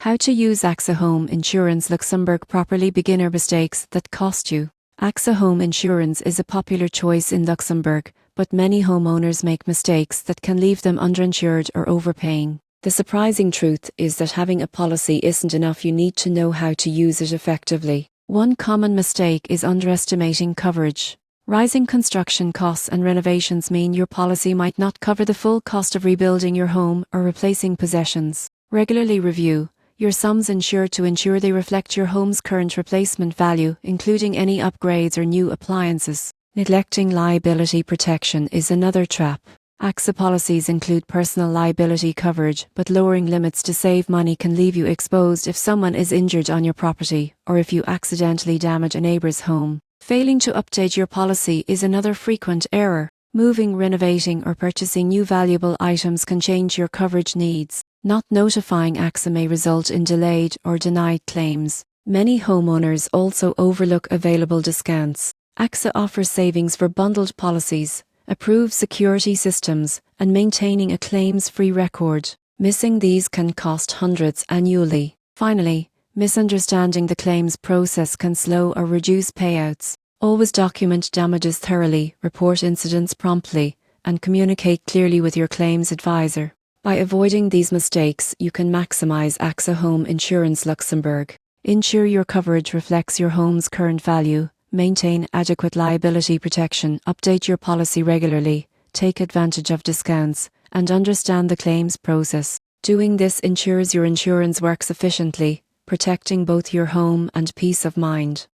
How to use AXA Home Insurance Luxembourg properly. Beginner mistakes that cost you. AXA Home Insurance is a popular choice in Luxembourg, but many homeowners make mistakes that can leave them underinsured or overpaying. The surprising truth is that having a policy isn't enough. You need to know how to use it effectively. One common mistake is underestimating coverage. Rising construction costs and renovations mean your policy might not cover the full cost of rebuilding your home or replacing possessions. Regularly review your sums insured to ensure they reflect your home's current replacement value, including any upgrades or new appliances. Neglecting liability protection is another trap. AXA policies include personal liability coverage, but lowering limits to save money can leave you exposed if someone is injured on your property or if you accidentally damage a neighbor's home. Failing to update your policy is another frequent error. Moving, renovating, or purchasing new valuable items can change your coverage needs. Not notifying AXA may result in delayed or denied claims. Many homeowners also overlook available discounts. AXA offers savings for bundled policies, approved security systems, and maintaining a claims-free record. Missing these can cost hundreds annually. Finally, misunderstanding the claims process can slow or reduce payouts. Always document damages thoroughly, report incidents promptly, and communicate clearly with your claims advisor. By avoiding these mistakes, you can maximize AXA Home Insurance Luxembourg. Ensure your coverage reflects your home's current value, maintain adequate liability protection, update your policy regularly, take advantage of discounts, and understand the claims process. Doing this ensures your insurance works efficiently, protecting both your home and peace of mind.